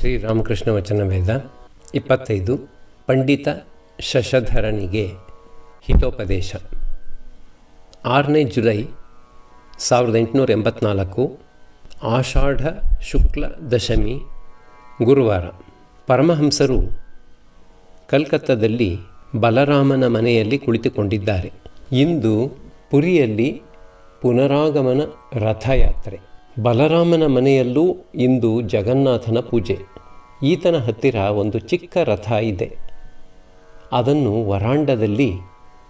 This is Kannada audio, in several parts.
ಶ್ರೀರಾಮಕೃಷ್ಣ ವಚನವೇದ 25 ಪಂಡಿತ ಶಶಧರನಿಗೆ ಹಿತೋಪದೇಶ. 6ನೇ ಜುಲೈ 1884 ಆಷಾಢ ಶುಕ್ಲ ದಶಮಿ ಗುರುವಾರ. ಪರಮಹಂಸರು ಕಲ್ಕತ್ತಾದಲ್ಲಿ ಬಲರಾಮನ ಮನೆಯಲ್ಲಿ ಕುಳಿತುಕೊಂಡಿದ್ದಾರೆ. ಇಂದು ಪುರಿಯಲ್ಲಿ ಪುನರಾಗಮನ ರಥಯಾತ್ರೆ. ಬಲರಾಮನ ಮನೆಯಲ್ಲೂ ಇಂದು ಜಗನ್ನಾಥನ ಪೂಜೆ. ಈತನ ಹತ್ತಿರ ಒಂದು ಚಿಕ್ಕ ರಥ ಇದೆ. ಅದನ್ನು ವರಾಂಡದಲ್ಲಿ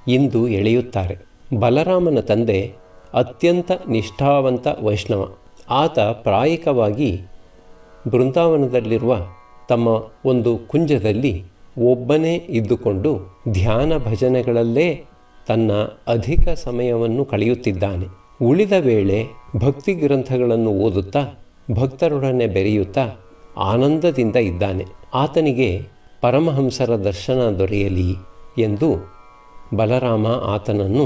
ಇಂದು ಎಳೆಯುತ್ತಾರೆ. ಬಲರಾಮನ ತಂದೆ ಅತ್ಯಂತ ನಿಷ್ಠಾವಂತ ವೈಷ್ಣವ. ಆತ ಪ್ರಾಯಿಕವಾಗಿ ಬೃಂದಾವನದಲ್ಲಿರುವ ತಮ್ಮ ಒಂದು ಕುಂಜದಲ್ಲಿ ಒಬ್ಬನೇ ಇದ್ದುಕೊಂಡು ಧ್ಯಾನ ಭಜನೆಗಳಲ್ಲೇ ತನ್ನ ಅಧಿಕ ಸಮಯವನ್ನು ಕಳೆಯುತ್ತಿದ್ದಾನೆ. ಉಳಿದ ವೇಳೆ ಭಕ್ತಿ ಗ್ರಂಥಗಳನ್ನು ಓದುತ್ತಾ ಭಕ್ತರೊಡನೆ ಬೆರೆಯುತ್ತಾ ಆನಂದದಿಂದ ಇದ್ದಾನೆ. ಆತನಿಗೆ ಪರಮಹಂಸರ ದರ್ಶನ ದೊರೆಯಲಿ ಎಂದು ಬಲರಾಮ ಆತನನ್ನು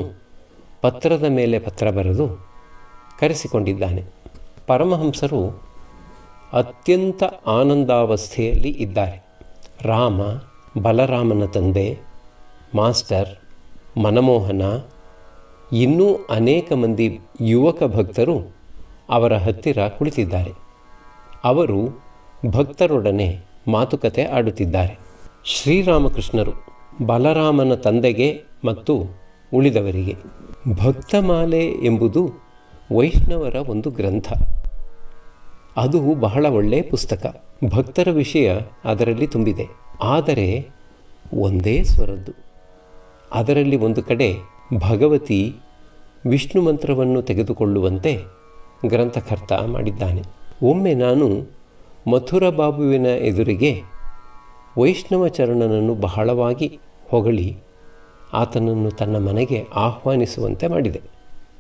ಪತ್ರದ ಮೇಲೆ ಪತ್ರ ಬರೆದು ಕರೆಸಿಕೊಂಡಿದ್ದಾನೆ. ಪರಮಹಂಸರು ಅತ್ಯಂತ ಆನಂದಾವಸ್ಥೆಯಲ್ಲಿ ಇದ್ದಾರೆ. ರಾಮ, ಬಲರಾಮನ ತಂದೆ, ಮಾಸ್ಟರ್, ಮನಮೋಹನ, ಇನ್ನೂ ಅನೇಕ ಮಂದಿ ಯುವಕ ಭಕ್ತರು ಅವರ ಹತ್ತಿರ ಕುಳಿತಿದ್ದಾರೆ. ಅವರು ಭಕ್ತರೊಡನೆ ಮಾತುಕತೆ ಆಡುತ್ತಿದ್ದಾರೆ. ಶ್ರೀರಾಮಕೃಷ್ಣರು ಬಲರಾಮನ ತಂದೆಗೆ ಮತ್ತು ಉಳಿದವರಿಗೆ, ಭಕ್ತಮಾಲೆ ಎಂಬುದು ವೈಷ್ಣವರ ಒಂದು ಗ್ರಂಥ. ಅದು ಬಹಳ ಒಳ್ಳೆಯ ಪುಸ್ತಕ. ಭಕ್ತರ ವಿಷಯ ಅದರಲ್ಲಿ ತುಂಬಿದೆ. ಆದರೆ ಒಂದೇ ಸ್ವರದ್ದು. ಅದರಲ್ಲಿ ಒಂದು ಕಡೆ ಭಗವತಿ ವಿಷ್ಣು ಮಂತ್ರವನ್ನು ತೆಗೆದುಕೊಳ್ಳುವಂತೆ ಗ್ರಂಥಕರ್ತ ಮಾಡಿದ್ದಾನೆ. ಒಮ್ಮೆ ನಾನು ಮಥುರ ಬಾಬುವಿನ ಎದುರಿಗೆ ವೈಷ್ಣವ ಚರಣನನ್ನು ಬಹಳವಾಗಿ ಹೊಗಳಿ ಆತನನ್ನು ತನ್ನ ಮನೆಗೆ ಆಹ್ವಾನಿಸುವಂತೆ ಮಾಡಿದೆ.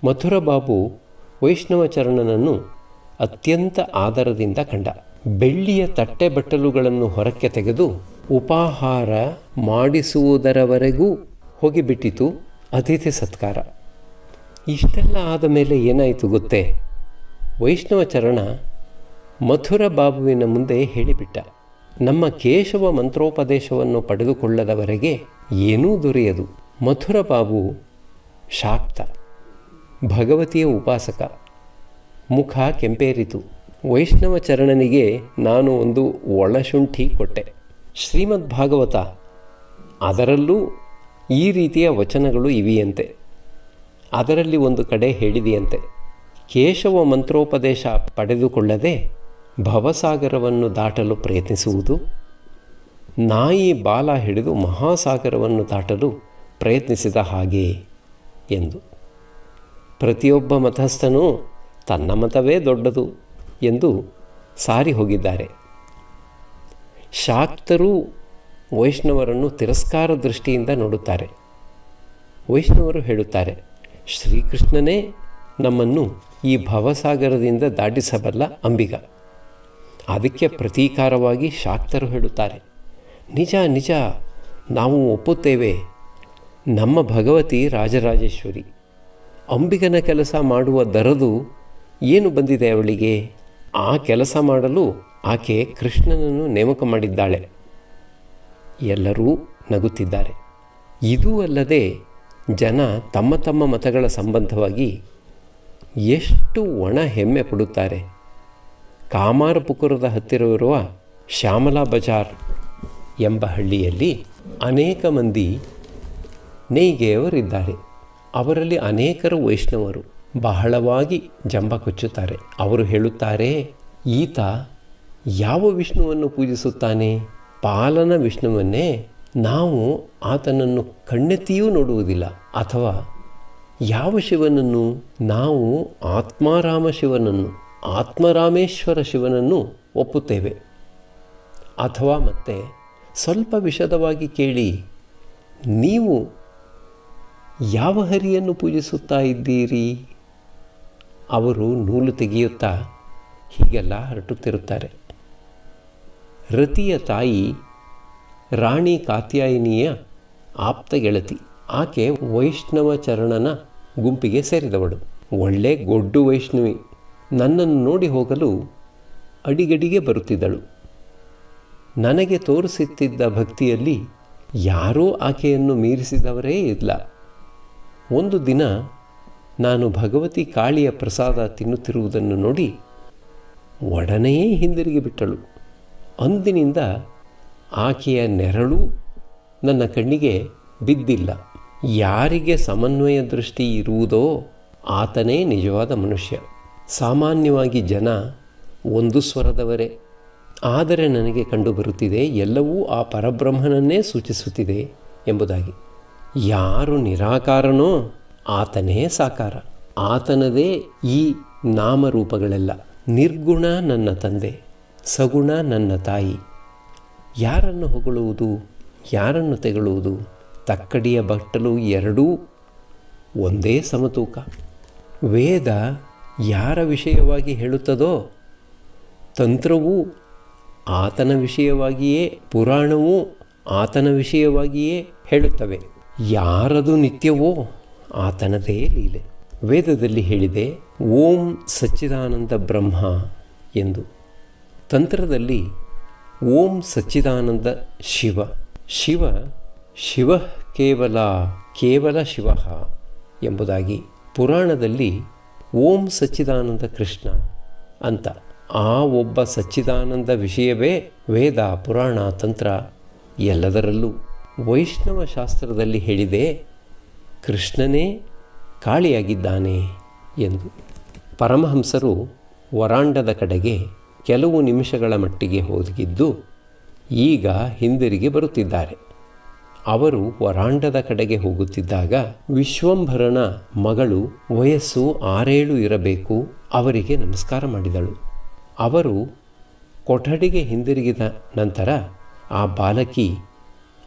ಮಥುರ ಬಾಬು ವೈಷ್ಣವ ಚರಣನನ್ನು ಅತ್ಯಂತ ಆದರದಿಂದ ಕಂಡ. ಬೆಳ್ಳಿಯ ತಟ್ಟೆ ಬಟ್ಟಲುಗಳನ್ನು ಹೊರಕ್ಕೆ ತೆಗೆದು ಉಪಾಹಾರ ಮಾಡಿಸುವುದರವರೆಗೂ ಹೋಗಿಬಿಟ್ಟಿತು ಅತಿಥಿ ಸತ್ಕಾರ. ಇಷ್ಟೆಲ್ಲ ಆದ ಮೇಲೆ ಏನಾಯಿತು ಗೊತ್ತೇ? ವೈಷ್ಣವ ಚರಣ ಮಥುರ ಬಾಬುವಿನ ಮುಂದೆ ಹೇಳಿಬಿಟ್ಟ, ನಮ್ಮ ಕೇಶವ ಮಂತ್ರೋಪದೇಶವನ್ನು ಪಡೆದುಕೊಳ್ಳದವರೆಗೆ ಏನೂ ದೊರೆಯದು. ಮಥುರ ಬಾಬು ಶಾಕ್ತ, ಭಗವತಿಯ ಉಪಾಸಕ. ಮುಖ ಕೆಂಪೇರಿತು. ವೈಷ್ಣವ ಚರಣನಿಗೆ ನಾನು ಒಂದು ಒಳಶುಂಠಿ ಕೊಟ್ಟೆ. ಶ್ರೀಮದ್ ಭಾಗವತ, ಅದರಲ್ಲೂ ಈ ರೀತಿಯ ವಚನಗಳು ಇವೆಯಂತೆ. ಅದರಲ್ಲಿ ಒಂದು ಕಡೆ ಹೇಳಿದೆಯಂತೆ, ಕೇಶವ ಮಂತ್ರೋಪದೇಶ ಪಡೆದುಕೊಳ್ಳದೆ ಭವಸಾಗರವನ್ನು ದಾಟಲು ಪ್ರಯತ್ನಿಸುವುದು ನಾಯಿ ಬಾಲ ಹಿಡಿದು ಮಹಾಸಾಗರವನ್ನು ದಾಟಲು ಪ್ರಯತ್ನಿಸಿದ ಹಾಗೆ ಎಂದು. ಪ್ರತಿಯೊಬ್ಬ ಮತಸ್ಥನೂ ತನ್ನ ಮತವೇ ದೊಡ್ಡದು ಎಂದು ಸಾರಿ ಹೋಗಿದ್ದಾರೆ. ಶಾಕ್ತರು ವೈಷ್ಣವರನ್ನು ತಿರಸ್ಕಾರ ದೃಷ್ಟಿಯಿಂದ ನೋಡುತ್ತಾರೆ. ವೈಷ್ಣವರು ಹೇಳುತ್ತಾರೆ, ಶ್ರೀಕೃಷ್ಣನೇ ನಮ್ಮನ್ನು ಈ ಭವಸಾಗರದಿಂದ ದಾಟಿಸಬಲ್ಲ ಅಂಬಿಗ. ಅದಕ್ಕೆ ಪ್ರತೀಕಾರವಾಗಿ ಶಾಕ್ತರು ಹೇಳುತ್ತಾರೆ, ನಿಜ ನಿಜ, ನಾವು ಒಪ್ಪುತ್ತೇವೆ. ನಮ್ಮ ಭಗವತಿ ರಾಜರಾಜೇಶ್ವರಿ. ಅಂಬಿಗನ ಕೆಲಸ ಮಾಡುವ ದರದು ಏನು ಬಂದಿದೆ ಅವಳಿಗೆ? ಆ ಕೆಲಸ ಮಾಡಲು ಆಕೆ ಕೃಷ್ಣನನ್ನು ನೇಮಕ ಮಾಡಿದ್ದಾಳೆ. ಎಲ್ಲರೂ ನಗುತ್ತಿದ್ದಾರೆ. ಇದೂ ಅಲ್ಲದೆ ಜನ ತಮ್ಮ ತಮ್ಮ ಮತಗಳ ಸಂಬಂಧವಾಗಿ ಎಷ್ಟು ಒಣ ಹೆಮ್ಮೆ ಪಡುತ್ತಾರೆ. ಕಾಮಾರಪುಕುರದ ಹತ್ತಿರವಿರುವ ಶ್ಯಾಮಲಾ ಬಜಾರ್ ಎಂಬ ಹಳ್ಳಿಯಲ್ಲಿ ಅನೇಕ ಮಂದಿ ನೇಯ್ಗೆಯವರಿದ್ದಾರೆ. ಅವರಲ್ಲಿ ಅನೇಕರು ವೈಷ್ಣವರು. ಬಹಳವಾಗಿ ಜಂಬ ಕೊಚ್ಚುತ್ತಾರೆ. ಅವರು ಹೇಳುತ್ತಾರೆ, ಈತ ಯಾವ ವಿಷ್ಣುವನ್ನು ಪೂಜಿಸುತ್ತಾನೆ? ಪಾಲನ ವಿಷ್ಣುವನ್ನೇ. ನಾವು ಆತನನ್ನು ಕಣ್ಣೆತ್ತಿಯೂ ನೋಡುವುದಿಲ್ಲ. ಅಥವಾ ಯಾವ ಶಿವನನ್ನು? ನಾವು ಆತ್ಮಾರಾಮ ಶಿವನನ್ನು, ಆತ್ಮರಾಮೇಶ್ವರ ಶಿವನನ್ನು ಒಪ್ಪುತ್ತೇವೆ. ಅಥವಾ ಮತ್ತೆ ಸ್ವಲ್ಪ ವಿಶದವಾಗಿ ಕೇಳಿ, ನೀವು ಯಾವ ಹರಿಯನ್ನು ಪೂಜಿಸುತ್ತಾ ಇದ್ದೀರಿ? ಅವರು ನೂಲು ತೆಗೆಯುತ್ತಾ ಹೀಗೆಲ್ಲ ಹರಟುತ್ತಿರುತ್ತಾರೆ. ರತಿಯ ತಾಯಿ ರಾಣಿ ಕಾತ್ಯಾಯಿನಿಯ ಆಪ್ತ ಗೆಳತಿ. ಆಕೆ ವೈಷ್ಣವ ಚರಣನ ಗುಂಪಿಗೆ ಸೇರಿದವಳು. ಒಳ್ಳೆ ಗೊಡ್ಡು ವೈಷ್ಣವಿ. ನನ್ನನ್ನು ನೋಡಿ ಹೋಗಲು ಅಡಿಗಡಿಗೆ ಬರುತ್ತಿದ್ದಳು. ನನಗೆ ತೋರಿಸುತ್ತಿದ್ದ ಭಕ್ತಿಯಲ್ಲಿ ಯಾರೂ ಆಕೆಯನ್ನು ಮೀರಿಸಿದವರೇ ಇಲ್ಲ. ಒಂದು ದಿನ ನಾನು ಭಗವತಿ ಕಾಳಿಯ ಪ್ರಸಾದ ತಿನ್ನುತ್ತಿರುವುದನ್ನು ನೋಡಿ ಒಡನೆಯೇ ಹಿಂದಿರುಗಿ ಬಿಟ್ಟಳು. ಅಂದಿನಿಂದ ಆಕೆಯ ನೆರಳು ನನ್ನ ಕಣ್ಣಿಗೆ ಬಿದ್ದಿಲ್ಲ. ಯಾರಿಗೆ ಸಮನ್ವಯ ದೃಷ್ಟಿ ಇರುವುದೋ ಆತನೇ ನಿಜವಾದ ಮನುಷ್ಯ. ಸಾಮಾನ್ಯವಾಗಿ ಜನ ಒಂದು ಸ್ವರದವರೇ, ಆದರೆ ನನಗೆ ಕಂಡುಬರುತ್ತಿದೆ ಎಲ್ಲವೂ ಆ ಪರಬ್ರಹ್ಮನನ್ನೇ ಸೂಚಿಸುತ್ತಿದೆ ಎಂಬುದಾಗಿ. ಯಾರು ನಿರಾಕಾರನೋ ಆತನೇ ಸಾಕಾರ. ಆತನದೇ ಈ ನಾಮರೂಪಗಳೆಲ್ಲ. ನಿರ್ಗುಣ ನನ್ನ ತಂದೆ, ಸಗುಣ ನನ್ನ ತಾಯಿ. ಯಾರನ್ನು ಹೊಗಳುವುದು, ಯಾರನ್ನು ತೆಗಳುವುದು? ತಕ್ಕಡಿಯ ಬಟ್ಟಲು ಎರಡೂ ಒಂದೇ ಸಮತೂಕ. ವೇದ ಯಾರ ವಿಷಯವಾಗಿ ಹೇಳುತ್ತದೋ ತಂತ್ರವೂ ಆತನ ವಿಷಯವಾಗಿಯೇ, ಪುರಾಣವೂ ಆತನ ವಿಷಯವಾಗಿಯೇ ಹೇಳುತ್ತವೆ. ಯಾರದು ನಿತ್ಯವೋ ಆತನದೇ ಲೀಲೆ. ವೇದದಲ್ಲಿ ಹೇಳಿದೆ ಓಂ ಸಚ್ಚಿದಾನಂದ ಬ್ರಹ್ಮ ಎಂದು. ತಂತ್ರದಲ್ಲಿ ಓಂ ಸಚ್ಚಿದಾನಂದ ಶಿವ. ಶಿವ ಕೇವಲ ಶಿವ ಎಂಬುದಾಗಿ. ಪುರಾಣದಲ್ಲಿ ಓಂ ಸಚ್ಚಿದಾನಂದ ಕೃಷ್ಣ ಅಂತ. ಆ ಒಬ್ಬ ಸಚ್ಚಿದಾನಂದ ವಿಷಯವೇ ವೇದ, ಪುರಾಣ, ತಂತ್ರ ಎಲ್ಲದರಲ್ಲೂ. ವೈಷ್ಣವ ಶಾಸ್ತ್ರದಲ್ಲಿ ಹೇಳಿದೆ ಕೃಷ್ಣನೇ ಕಾಳಿಯಾಗಿದ್ದಾನೆ ಎಂದು. ಪರಮಹಂಸರು ವರಾಂಡದ ಕಡೆಗೆ ಕೆಲವು ನಿಮಿಷಗಳ ಮಟ್ಟಿಗೆ ಹೋಗಿದ್ದು ಈಗ ಹಿಂದಿರುಗಿ ಬರುತ್ತಿದ್ದಾರೆ. ಅವರು ವರಾಂಡದ ಕಡೆಗೆ ಹೋಗುತ್ತಿದ್ದಾಗ ವಿಶ್ವಂಭರನ ಮಗಳು, ವಯಸ್ಸು 6-7 ಇರಬೇಕು, ಅವರಿಗೆ ನಮಸ್ಕಾರ ಮಾಡಿದಳು. ಅವರು ಕೊಠಡಿಗೆ ಹಿಂದಿರುಗಿದ ನಂತರ ಆ ಬಾಲಕಿ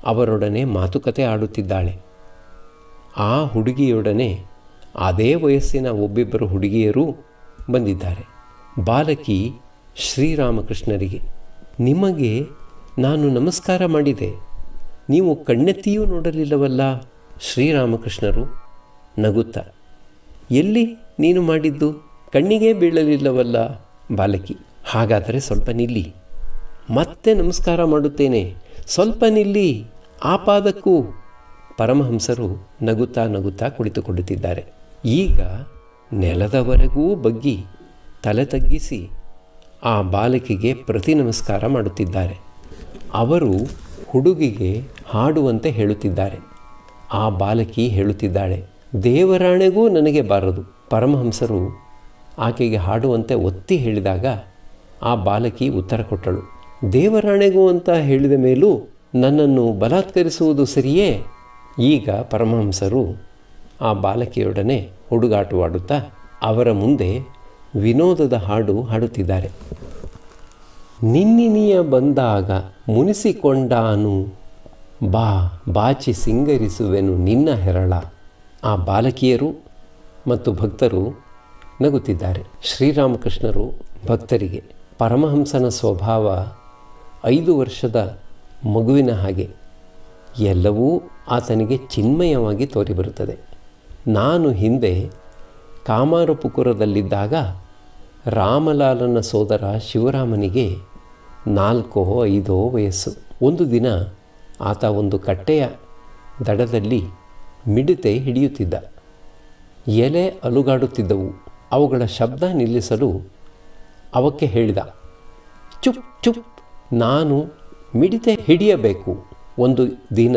ಅವರೊಡನೆ ಮಾತುಕತೆ ಆಡುತ್ತಿದ್ದಾಳೆ. ಆ ಹುಡುಗಿಯೊಡನೆ ಅದೇ ವಯಸ್ಸಿನ ಒಬ್ಬಿಬ್ಬರು ಹುಡುಗಿಯರೂ ಬಂದಿದ್ದಾರೆ. ಬಾಲಕಿ ಶ್ರೀರಾಮಕೃಷ್ಣರಿಗೆ, ನಿಮಗೆ ನಾನು ನಮಸ್ಕಾರ ಮಾಡಿದೆ, ನೀವು ಕಣ್ಣೆತ್ತಿಯೂ ನೋಡಲಿಲ್ಲವಲ್ಲ? ಶ್ರೀರಾಮಕೃಷ್ಣರು ನಗುತ್ತಾ, ಎಲ್ಲಿ ನೀನು ಮಾಡಿದ್ದು? ಕಣ್ಣಿಗೆ ಬೀಳಲಿಲ್ಲವಲ್ಲ? ಬಾಲಕಿ, ಹಾಗಾದರೆ ಸ್ವಲ್ಪ ನಿಲ್ಲಿ, ಮತ್ತೆ ನಮಸ್ಕಾರ ಮಾಡುತ್ತೇನೆ, ಸ್ವಲ್ಪ ನಿಲ್ಲಿ, ಆ ಪಾದಕ್ಕೂ. ಪರಮಹಂಸರು ನಗುತ್ತಾ ನಗುತ್ತಾ ಕುಳಿತುಕೊಳ್ಳುತ್ತಿದ್ದಾರೆ. ಈಗ ನೆಲದವರೆಗೂ ಬಗ್ಗಿ ತಲೆ ತಗ್ಗಿಸಿ ಆ ಬಾಲಕಿಗೆ ಪ್ರತಿ ನಮಸ್ಕಾರ ಮಾಡುತ್ತಿದ್ದಾರೆ. ಅವರು ಹುಡುಗಿಗೆ ಹಾಡುವಂತೆ ಹೇಳುತ್ತಿದ್ದಾರೆ. ಆ ಬಾಲಕಿ ಹೇಳುತ್ತಿದ್ದಾಳೆ, ದೇವರಾಣೆಗೂ ನನಗೆ ಬಾರದು. ಪರಮಹಂಸರು ಆಕೆಗೆ ಹಾಡುವಂತೆ ಒತ್ತಿ ಹೇಳಿದಾಗ ಆ ಬಾಲಕಿ ಉತ್ತರ ಕೊಟ್ಟಳು, ದೇವರಾಣೆಗೂ ಅಂತ ಹೇಳಿದ ಮೇಲೂ ನನ್ನನ್ನು ಬಲಾತ್ಕರಿಸುವುದು ಸರಿಯೇ? ಈಗ ಪರಮಹಂಸರು ಆ ಬಾಲಕಿಯೊಡನೆ ಹುಡುಗಾಟವಾಡುತ್ತಾ ಅವರ ಮುಂದೆ ವಿನೋದದ ಹಾಡು ಹಾಡುತ್ತಿದ್ದಾರೆ. ನಿನ್ನಿನಿಯ ಬಂದಾಗ ಮುನಿಸಿಕೊಂಡಾನು, ಬಾಚಿ ಸಿಂಗರಿಸುವೆನು ನಿನ್ನ ಹೆರಳ. ಆ ಬಾಲಕಿಯರು ಮತ್ತು ಭಕ್ತರು ನಗುತ್ತಿದ್ದಾರೆ. ಶ್ರೀರಾಮಕೃಷ್ಣರು ಭಕ್ತರಿಗೆ, ಪರಮಹಂಸನ ಸ್ವಭಾವ 5 ವರ್ಷದ ಮಗುವಿನ ಹಾಗೆ, ಎಲ್ಲವೂ ಆತನಿಗೆ ಚಿನ್ಮಯವಾಗಿ ತೋರಿಬರುತ್ತದೆ. ನಾನು ಹಿಂದೆ ಕಾಮಾರಪುಕುರದಲ್ಲಿದ್ದಾಗ ರಾಮಲಾಲನ ಸೋದರ ಶಿವರಾಮನಿಗೆ 4-5 ವಯಸ್ಸು. ಒಂದು ದಿನ ಆತ ಒಂದು ಕಟ್ಟೆಯ ದಡದಲ್ಲಿ ಮಿಡತೆ ಹಿಡಿಯುತ್ತಿದ್ದ. ಎಲೆ ಅಲುಗಾಡುತ್ತಿದ್ದವು. ಅವುಗಳ ಶಬ್ದ ನಿಲ್ಲಿಸಲು ಅವಕ್ಕೆ ಹೇಳಿದ, ಚುಪ್ ಚುಪ್, ನಾನು ಮಿಡತೆ ಹಿಡಿಯಬೇಕು. ಒಂದು ದಿನ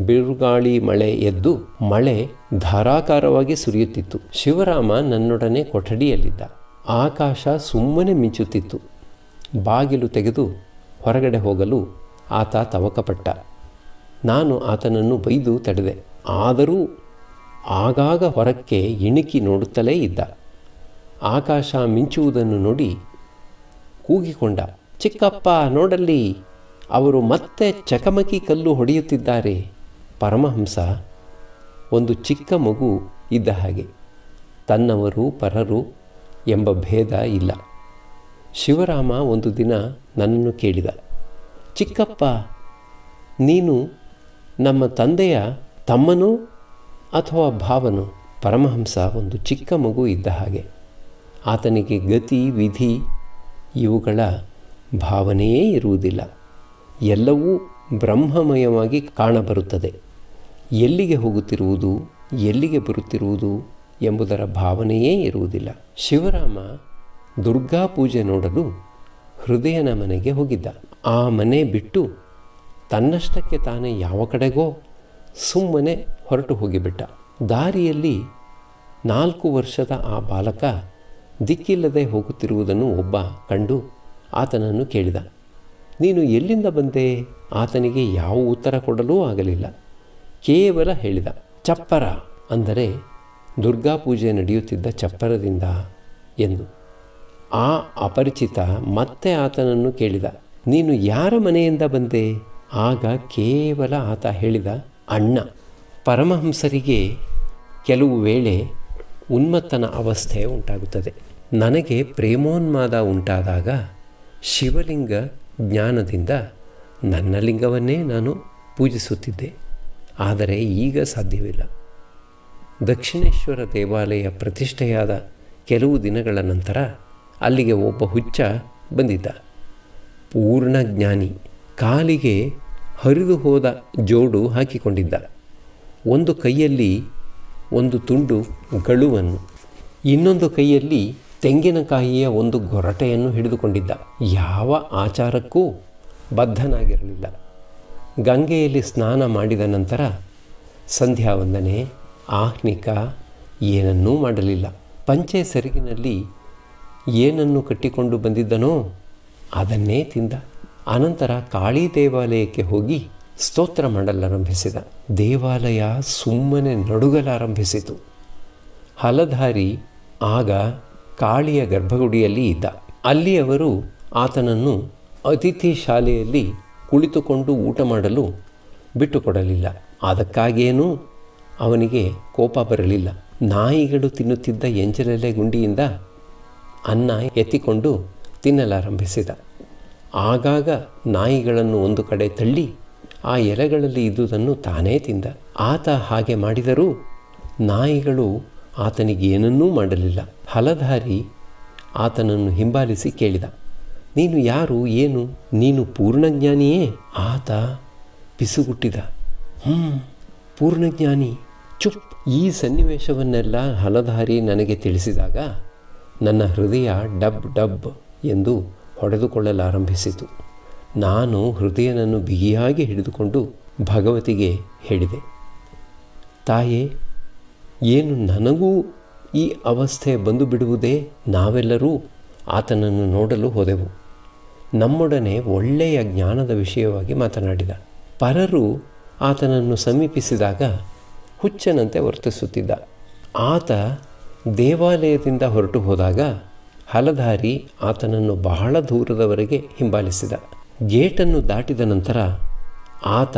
ಬಿರುಗಾಳಿ ಮಳೆ ಎದ್ದು ಮಳೆ ಧಾರಾಕಾರವಾಗಿ ಸುರಿಯುತ್ತಿತ್ತು. ಶಿವರಾಮ ನನ್ನೊಡನೆ ಕೊಠಡಿಯಲ್ಲಿದ್ದ. ಆಕಾಶ ಸುಮ್ಮನೆ ಮಿಂಚುತ್ತಿತ್ತು. ಬಾಗಿಲು ತೆಗೆದು ಹೊರಗಡೆ ಹೋಗಲು ಆತ ತವಕಪಟ್ಟ. ನಾನು ಆತನನ್ನು ಬೈದು ತಡೆದೆ. ಆದರೂ ಆಗಾಗ ಹೊರಕ್ಕೆ ಇಣುಕಿ ನೋಡುತ್ತಲೇ ಇದ್ದ. ಆಕಾಶ ಮಿಂಚುವುದನ್ನು ನೋಡಿ ಕೂಗಿಕೊಂಡ, ಚಿಕ್ಕಪ್ಪ ನೋಡಲ್ಲಿ, ಅವರು ಮತ್ತೆ ಚಕಮಕಿ ಕಲ್ಲು ಹೊಡೆಯುತ್ತಿದ್ದಾರೆ. ಪರಮಹಂಸ ಒಂದು ಚಿಕ್ಕ ಮಗು ಇದ್ದ ಹಾಗೆ, ತನ್ನವರು ಪರರು ಎಂಬ ಭೇದ ಇಲ್ಲ. ಶಿವರಾಮ ಒಂದು ದಿನ ನನ್ನನ್ನು ಕೇಳಿದ, ಚಿಕ್ಕಪ್ಪ, ನೀನು ನಮ್ಮ ತಂದೆಯ ತಮ್ಮನೋ ಅಥವಾ ಭಾವನೋ? ಪರಮಹಂಸ ಒಂದು ಚಿಕ್ಕ ಮಗು ಇದ್ದ ಹಾಗೆ. ಆತನಿಗೆ ಗತಿ ವಿಧಿ ಇವುಗಳ ಭಾವನೆಯೇ ಇರುವುದಿಲ್ಲ. ಎಲ್ಲವೂ ಬ್ರಹ್ಮಮಯವಾಗಿ ಕಾಣಬರುತ್ತದೆ. ಎಲ್ಲಿಗೆ ಹೋಗುತ್ತಿರುವುದು, ಎಲ್ಲಿಗೆ ಬರುತ್ತಿರುವುದು ಎಂಬುದರ ಭಾವನೆಯೇ ಇರುವುದಿಲ್ಲ. ಶಿವರಾಮ ದುರ್ಗಾ ಪೂಜೆ ನೋಡಲು ಹೃದಯನ ಮನೆಗೆ ಹೋಗಿದ್ದ. ಆ ಮನೆ ಬಿಟ್ಟು ತನ್ನಷ್ಟಕ್ಕೆ ತಾನೇ ಯಾವ ಕಡೆಗೋ ಸುಮ್ಮನೆ ಹೊರಟು ಹೋಗಿಬಿಟ್ಟ. ದಾರಿಯಲ್ಲಿ 4 ವರ್ಷದ ಆ ಬಾಲಕ ದಿಕ್ಕಿಲ್ಲದೆ ಹೋಗುತ್ತಿರುವುದನ್ನು ಒಬ್ಬ ಕಂಡು ಆತನನ್ನು ಕೇಳಿದ, ನೀನು ಎಲ್ಲಿಂದ ಬಂದೆ? ಆತನಿಗೆ ಯಾವ ಉತ್ತರ ಕೊಡಲೂ ಆಗಲಿಲ್ಲ. ಕೇವಲ ಹೇಳಿದ, ಚಪ್ಪರ, ಅಂದರೆ ದುರ್ಗಾಪೂಜೆ ನಡೆಯುತ್ತಿದ್ದ ಚಪ್ಪರದಿಂದ ಎಂದು. ಆ ಅಪರಿಚಿತ ಮತ್ತೆ ಆತನನ್ನು ಕೇಳಿದ, ನೀನು ಯಾರ ಮನೆಯಿಂದ ಬಂದೆ? ಆಗ ಕೇವಲ ಆತ ಹೇಳಿದ, ಅಣ್ಣ. ಪರಮಹಂಸರಿಗೆ ಕೆಲವು ವೇಳೆ ಉನ್ಮತ್ತನ ಅವಸ್ಥೆ ಉಂಟಾಗುತ್ತದೆ. ನನಗೆ ಪ್ರೇಮೋನ್ಮಾದ ಉಂಟಾದಾಗ ಶಿವಲಿಂಗ ಜ್ಞಾನದಿಂದ ನನ್ನ ಲಿಂಗವನ್ನೇ ನಾನು ಪೂಜಿಸುತ್ತಿದ್ದೆ. ಆದರೆ ಈಗ ಸಾಧ್ಯವಿಲ್ಲ. ದಕ್ಷಿಣೇಶ್ವರ ದೇವಾಲಯ ಪ್ರತಿಷ್ಠೆಯಾದ ಕೆಲವು ದಿನಗಳ ನಂತರ ಅಲ್ಲಿಗೆ ಒಬ್ಬ ಹುಚ್ಚ ಬಂದಿದ್ದ. ಪೂರ್ಣ ಜ್ಞಾನಿ. ಕಾಲಿಗೆ ಹರಿದು ಹೋದ ಜೋಡು ಹಾಕಿಕೊಂಡಿದ್ದ. ಒಂದು ಕೈಯಲ್ಲಿ ಒಂದು ತುಂಡು ಗಳುವನ್ನು, ಇನ್ನೊಂದು ಕೈಯಲ್ಲಿ ತೆಂಗಿನಕಾಯಿಯ ಒಂದು ಗೊರಟೆಯನ್ನು ಹಿಡಿದುಕೊಂಡಿದ್ದ. ಯಾವ ಆಚಾರಕ್ಕೂ ಬದ್ಧನಾಗಿರಲಿಲ್ಲ. ಗಂಗೆಯಲ್ಲಿ ಸ್ನಾನ ಮಾಡಿದ ನಂತರ ಸಂಧ್ಯಾವಂದನೆ, ಆಹ್ನಿಕ ಏನನ್ನೂ ಮಾಡಲಿಲ್ಲ. ಪಂಚೆ ಸೆರಗಿನಲ್ಲಿ ಏನನ್ನು ಕಟ್ಟಿಕೊಂಡು ಬಂದಿದ್ದನೋ ಅದನ್ನೇ ತಿಂದ. ಅನಂತರ ಕಾಳಿ ದೇವಾಲಯಕ್ಕೆ ಹೋಗಿ ಸ್ತೋತ್ರ ಮಾಡಲಾರಂಭಿಸಿದ. ದೇವಾಲಯ ಸುಮ್ಮನೆ ನಡುಗಲಾರಂಭಿಸಿತು. ಹಲಧಾರಿ ಆಗ ಕಾಳಿಯ ಗರ್ಭಗುಡಿಯಲ್ಲಿ ಇದ್ದ. ಅಲ್ಲಿ ಅವರು ಆತನನ್ನು ಅತಿಥಿ ಶಾಲೆಯಲ್ಲಿ ಕುಳಿತುಕೊಂಡು ಊಟ ಮಾಡಲು ಬಿಟ್ಟುಕೊಡಲಿಲ್ಲ. ಅದಕ್ಕಾಗೇನೂ ಅವನಿಗೆ ಕೋಪ ಬರಲಿಲ್ಲ. ನಾಯಿಗಳು ತಿನ್ನುತ್ತಿದ್ದ ಎಂಜಲೆಲೆ ಗುಂಡಿಯಿಂದ ಅನ್ನ ಎತ್ತಿಕೊಂಡು ತಿನ್ನಲಾರಂಭಿಸಿದ. ಆಗಾಗ ನಾಯಿಗಳನ್ನು ಒಂದು ಕಡೆ ತಳ್ಳಿ ಆ ಎಲೆಗಳಲ್ಲಿ ಇದ್ದುದನ್ನು ತಾನೇ ತಿಂದ. ಆತ ಹಾಗೆ ಮಾಡಿದರೂ ನಾಯಿಗಳು ಆತನಿಗೇನನ್ನೂ ಮಾಡಲಿಲ್ಲ. ಹಲಧಾರಿ ಆತನನ್ನು ಹಿಂಬಾಲಿಸಿ ಕೇಳಿದ, ನೀನು ಯಾರು, ಏನು? ನೀನು ಪೂರ್ಣಜ್ಞಾನಿಯೇ? ಆತ ಪಿಸುಗುಟ್ಟಿದ. ಪೂರ್ಣಜ್ಞಾನಿ, ಚುಪ್. ಈ ಸನ್ನಿವೇಶವನ್ನೆಲ್ಲ ಹಲಧಾರಿ ನನಗೆ ತಿಳಿಸಿದಾಗ ನನ್ನ ಹೃದಯ ಡಬ್ ಡಬ್ ಎಂದು ಹೊಡೆದುಕೊಳ್ಳಲಾರಂಭಿಸಿತು. ನಾನು ಹೃದಯನನ್ನು ಬಿಗಿಯಾಗಿ ಹಿಡಿದುಕೊಂಡು ಭಗವತಿಗೆ ಹೇಳಿದೆ, ತಾಯೇ, ಏನು ನನಗೂ ಈ ಅವಸ್ಥೆ ಬಂದು ಬಿಡುವುದೇ? ನಾವೆಲ್ಲರೂ ಆತನನ್ನು ನೋಡಲು ಹೋದೆವು. ನಮ್ಮೊಡನೆ ಒಳ್ಳೆಯ ಜ್ಞಾನದ ವಿಷಯವಾಗಿ ಮಾತನಾಡಿದ. ಪರರು ಆತನನ್ನು ಸಮೀಪಿಸಿದಾಗ ಹುಚ್ಚನಂತೆ ವರ್ತಿಸುತ್ತಿದ್ದ. ಆತ ದೇವಾಲಯದಿಂದ ಹೊರಟು ಹೋದಾಗ ಹಲಧಾರಿ ಆತನನ್ನು ಬಹಳ ದೂರದವರೆಗೆ ಹಿಂಬಾಲಿಸಿದ. ಗೇಟನ್ನು ದಾಟಿದ ನಂತರ ಆತ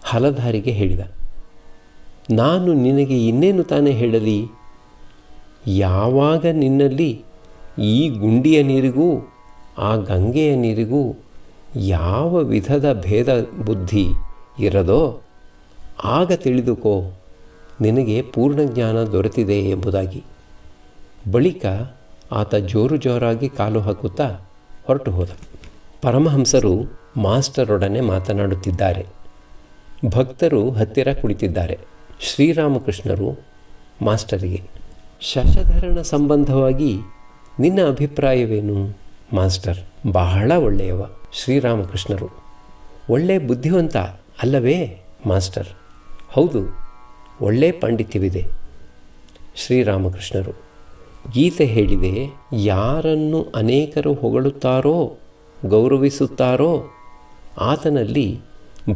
ಹಲಧಾರಿಗೆ ಹೇಳಿದ, ನಾನು ನಿನಗೆ ಇನ್ನೇನು ತಾನೇ ಹೇಳಲಿ? ಯಾವಾಗ ನಿನ್ನಲ್ಲಿ ಈ ಗುಂಡಿಯ ನೀರಿಗೂ ಆ ಗಂಗೆಯ ನೀರಿಗೂ ಯಾವ ವಿಧದ ಭೇದ ಬುದ್ಧಿ ಇರದೋ ಆಗ ತಿಳಿದುಕೋ ನಿನಗೆ ಪೂರ್ಣಜ್ಞಾನ ದೊರೆತಿದೆ ಎಂಬುದಾಗಿ. ಬಳಿಕ ಆತ ಜೋರಾಗಿ ಕಾಲು ಹಾಕುತ್ತಾ ಹೊರಟು ಹೋದ. ಪರಮಹಂಸರು ಮಾಸ್ಟರೊಡನೆ ಮಾತನಾಡುತ್ತಿದ್ದಾರೆ. ಭಕ್ತರು ಹತ್ತಿರ ಕುಳಿತಿದ್ದಾರೆ. ಶ್ರೀರಾಮಕೃಷ್ಣರು ಮಾಸ್ಟರಿಗೆ, ಶಶಧರನ ಸಂಬಂಧವಾಗಿ ನಿನ್ನ ಅಭಿಪ್ರಾಯವೇನು? ಮಾಸ್ಟರ್, ಬಹಳ ಒಳ್ಳೆಯವ. ಶ್ರೀರಾಮಕೃಷ್ಣರು, ಒಳ್ಳೆ ಬುದ್ಧಿವಂತ ಅಲ್ಲವೇ? ಮಾಸ್ಟರ್, ಹೌದು, ಒಳ್ಳೆ ಪಾಂಡಿತ್ಯವಿದೆ. ಶ್ರೀರಾಮಕೃಷ್ಣರು, ಗೀತೆ ಹೇಳಿದೆ, ಯಾರನ್ನು ಅನೇಕರು ಹೊಗಳುತ್ತಾರೋ ಗೌರವಿಸುತ್ತಾರೋ ಆತನಲ್ಲಿ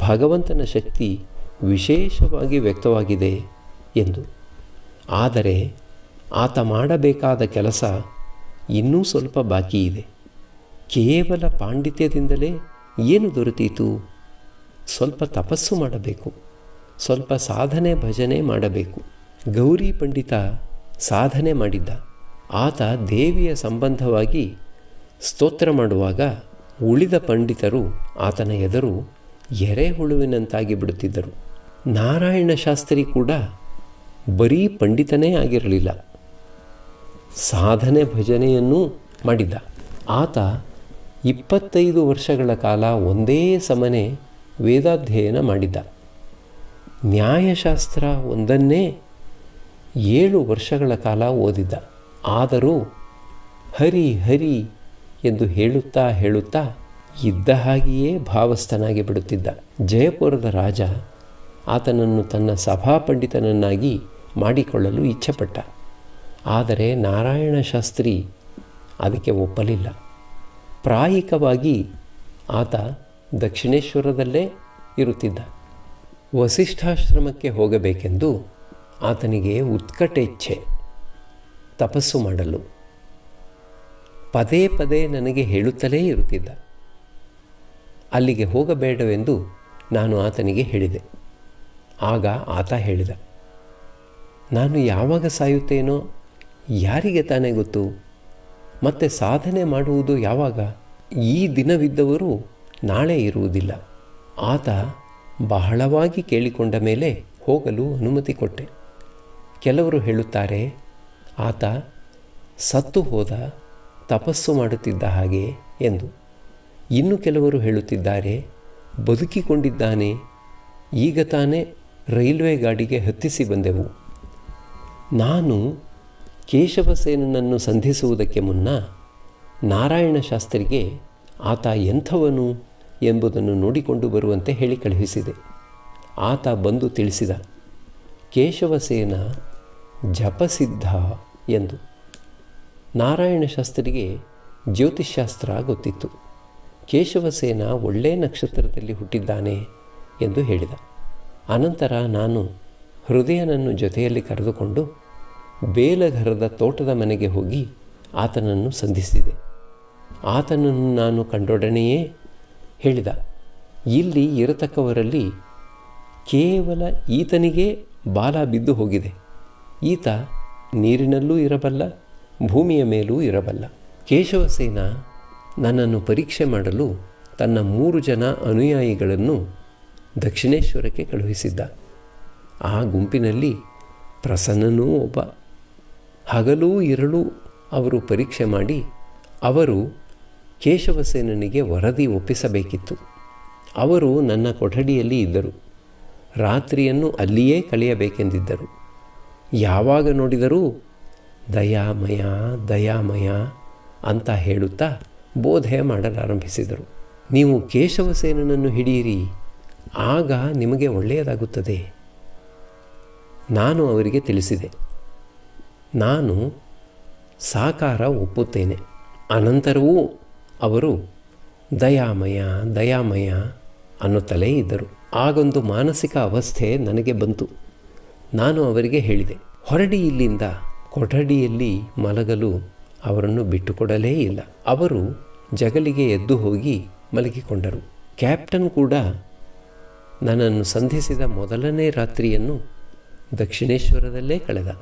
ಭಗವಂತನ ಶಕ್ತಿ ವಿಶೇಷವಾಗಿ ವ್ಯಕ್ತವಾಗಿದೆ ಎಂದು. ಆದರೆ ಆತ ಮಾಡಬೇಕಾದ ಕೆಲಸ ಇನ್ನೂ ಸ್ವಲ್ಪ ಬಾಕಿ ಇದೆ. ಕೇವಲ ಪಾಂಡಿತ್ಯದಿಂದಲೇ ಏನು ದೊರೆತೀತು? ಸ್ವಲ್ಪ ತಪಸ್ಸು ಮಾಡಬೇಕು, ಸ್ವಲ್ಪ ಸಾಧನೆ ಭಜನೆ ಮಾಡಬೇಕು. ಗೌರಿ ಪಂಡಿತ ಸಾಧನೆ ಮಾಡಿದ್ದ. ಆತ ದೇವಿಯ ಸಂಬಂಧವಾಗಿ ಸ್ತೋತ್ರ ಮಾಡುವಾಗ ಉಳಿದ ಪಂಡಿತರು ಆತನ ಎದುರು ಎರೆಹುಳುವಿನಂತಾಗಿ ಬಿಡುತ್ತಿದ್ದರು. ನಾರಾಯಣ ಶಾಸ್ತ್ರಿ ಕೂಡ ಬರೀ ಪಂಡಿತನೇ ಆಗಿರಲಿಲ್ಲ, ಸಾಧನೆ ಭಜನೆಯನ್ನೂ ಮಾಡಿದ್ದ. ಆತ 25 ವರ್ಷಗಳ ಕಾಲ ಒಂದೇ ಸಮನೆ ವೇದಾಧ್ಯಯನ ಮಾಡಿದ್ದ. ನ್ಯಾಯಶಾಸ್ತ್ರ ಒಂದನ್ನೇ 7 ವರ್ಷಗಳ ಕಾಲ ಓದಿದ್ದ. ಆದರೂ ಹರಿ ಹರಿ ಎಂದು ಹೇಳುತ್ತಾ ಹೇಳುತ್ತಾ ಇದ್ದ ಹಾಗೆಯೇ ಭಾವಸ್ಥನಾಗಿ ಬಿಡುತ್ತಿದ್ದ. ಜಯಪುರದ ರಾಜ ಆತನನ್ನು ತನ್ನ ಸಭಾಪಂಡಿತನನ್ನಾಗಿ ಮಾಡಿಕೊಳ್ಳಲು ಇಚ್ಛೆಪಟ್ಟ. ಆದರೆ ನಾರಾಯಣ ಶಾಸ್ತ್ರಿ ಅದಕ್ಕೆ ಒಪ್ಪಲಿಲ್ಲ. ಪ್ರಾಯಿಕವಾಗಿ ಆತ ದಕ್ಷಿಣೇಶ್ವರದಲ್ಲೇ ಇರುತ್ತಿದ್ದ. ವಸಿಷ್ಠಾಶ್ರಮಕ್ಕೆ ಹೋಗಬೇಕೆಂದು ಆತನಿಗೆ ಉತ್ಕಟ ಇಚ್ಛೆ, ತಪಸ್ಸು ಮಾಡಲು. ಪದೇ ಪದೇ ನನಗೆ ಹೇಳುತ್ತಲೇ ಇರುತ್ತಿದ್ದ. ಅಲ್ಲಿಗೆ ಹೋಗಬೇಡವೆಂದು ನಾನು ಆತನಿಗೆ ಹೇಳಿದೆ. ಆಗ ಆತ ಹೇಳಿದ, ನಾನು ಯಾವಾಗ ಸಾಯುತ್ತೇನೋ ಯಾರಿಗೆ ತಾನೇ ಗೊತ್ತು, ಮತ್ತೆ ಸಾಧನೆ ಮಾಡುವುದು ಯಾವಾಗ? ಈ ದಿನವಿದ್ದವರು ನಾಳೆ ಇರುವುದಿಲ್ಲ. ಆತ ಬಹಳವಾಗಿ ಕೇಳಿಕೊಂಡ ಮೇಲೆ ಹೋಗಲು ಅನುಮತಿ ಕೊಟ್ಟೆ. ಕೆಲವರು ಹೇಳುತ್ತಾರೆ ಆತ ಸತ್ತು ಹೋದ, ತಪಸ್ಸು ಮಾಡುತ್ತಿದ್ದ ಹಾಗೆ ಎಂದು. ಇನ್ನು ಕೆಲವರು ಹೇಳುತ್ತಿದ್ದಾರೆ ಬದುಕಿಕೊಂಡಿದ್ದಾನೆ, ಈಗ ತಾನೇ ರೈಲ್ವೆ ಗಾಡಿಗೆ ಹತ್ತಿಸಿ ಬಂದೆವು. ನಾನು ಕೇಶವಸೇನನನ್ನು ಸಂಧಿಸುವುದಕ್ಕೆ ಮುನ್ನ ನಾರಾಯಣ ಶಾಸ್ತ್ರಿಗೆ ಆತ ಎಂಥವನು ಎಂಬುದನ್ನು ನೋಡಿಕೊಂಡು ಬರುವಂತೆ ಹೇಳಿ ಕಳುಹಿಸಿದೆ. ಆತ ಬಂದು ತಿಳಿಸಿದ, ಕೇಶವಸೇನ ಜಪಸಿದ್ಧ ಎಂದು. ನಾರಾಯಣ ಶಾಸ್ತ್ರಿಗೆ ಜ್ಯೋತಿಷ್ಶಾಸ್ತ್ರ ಗೊತ್ತಿತ್ತು. ಕೇಶವಸೇನ ಒಳ್ಳೆಯ ನಕ್ಷತ್ರದಲ್ಲಿ ಹುಟ್ಟಿದ್ದಾನೆ ಎಂದು ಹೇಳಿದ. ಅನಂತರ ನಾನು ಹೃದಯನನ್ನು ಜೊತೆಯಲ್ಲಿ ಕರೆದುಕೊಂಡು ಬೇಲಘರದ ತೋಟದ ಮನೆಗೆ ಹೋಗಿ ಆತನನ್ನು ಸಂಧಿಸಿದೆ. ಆತನನ್ನು ನಾನು ಕಂಡೊಡನೆಯೇ ಹೇಳಿದ, ಇಲ್ಲಿ ಇರತಕ್ಕವರಲ್ಲಿ ಕೇವಲ ಈತನಿಗೇ ಬಾಲ ಬಿದ್ದು ಹೋಗಿದೆ. ಈತ ನೀರಿನಲ್ಲೂ ಇರಬಲ್ಲ, ಭೂಮಿಯ ಮೇಲೂ ಇರಬಲ್ಲ. ಕೇಶವಸೇನ ನನ್ನನ್ನು ಪರೀಕ್ಷೆ ಮಾಡಲು ತನ್ನ 3 ಜನ ಅನುಯಾಯಿಗಳನ್ನು ದಕ್ಷಿಣೇಶ್ವರಕ್ಕೆ ಕಳುಹಿಸಿದ್ದ. ಆ ಗುಂಪಿನಲ್ಲಿ ಪ್ರಸನ್ನನೂ ಒಬ್ಬ. ಹಗಲೂ ಇರಳು ಅವರು ಪರೀಕ್ಷೆ ಮಾಡಿ ಅವರು ಕೇಶವಸೇನನಿಗೆ ವರದಿ ಒಪ್ಪಿಸಬೇಕಿತ್ತು. ಅವರು ನನ್ನ ಕೊಠಡಿಯಲ್ಲಿ ಇದ್ದರು. ರಾತ್ರಿಯನ್ನು ಅಲ್ಲಿಯೇ ಕಳೆಯಬೇಕೆಂದಿದ್ದರು. ಯಾವಾಗ ನೋಡಿದರೂ ದಯಾಮಯ ದಯಾಮಯ ಅಂತ ಹೇಳುತ್ತಾ ಬೋಧೆ ಮಾಡಲಾರಂಭಿಸಿದರು. ನೀವು ಕೇಶವಸೇನನನ್ನು ಹಿಡಿಯಿರಿ, ಆಗ ನಿಮಗೆ ಒಳ್ಳೆಯದಾಗುತ್ತದೆ. ನಾನು ಅವರಿಗೆ ತಿಳಿಸಿದೆ, ನಾನು ಸಾಕಾರ ಒಪ್ಪುತ್ತೇನೆ. ಅನಂತರವೂ ಅವರು ದಯಾಮಯ ದಯಾಮಯ ಅನ್ನುತ್ತಲೇ ಇದ್ದರು. ಆಗೊಂದು ಮಾನಸಿಕ ಅವಸ್ಥೆ ನನಗೆ ಬಂತು. ನಾನು ಅವರಿಗೆ ಹೇಳಿದೆ, ಹೊರಡಿ ಇಲ್ಲಿಂದ. ಕೊಠಡಿಯಲ್ಲಿ ಮಲಗಲು ಅವರನ್ನು ಬಿಟ್ಟುಕೊಡಲೇ ಇಲ್ಲ. ಅವರು ಜಗಲಿಗೆ ಎದ್ದು ಹೋಗಿ ಮಲಗಿಕೊಂಡರು. ಕ್ಯಾಪ್ಟನ್ ಕೂಡ ನನ್ನನ್ನು ಸಂಧಿಸಿದ ಮೊದಲನೇ ರಾತ್ರಿಯನ್ನು ದಕ್ಷಿಣೇಶ್ವರದಲ್ಲೇ ಕಳೆದ.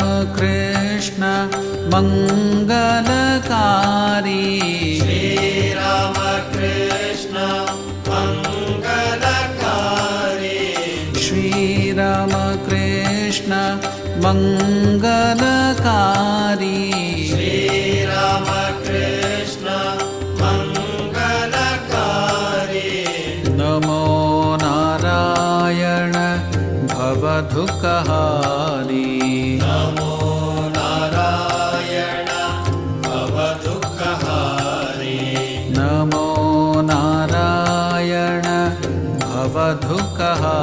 श्रीरामकृष्ण मङ्गलकारी, श्रीरामकृष्ण मङ्गलकारी, श्रीरामकृष्ण मङ्गलकारी, श्रीरामकृष्ण मङ्गलकारी। नमो नारायण भवदुःखहारी, नमो नारायण भवदुःखहारी, नमो नारायण भवदुःखहारी।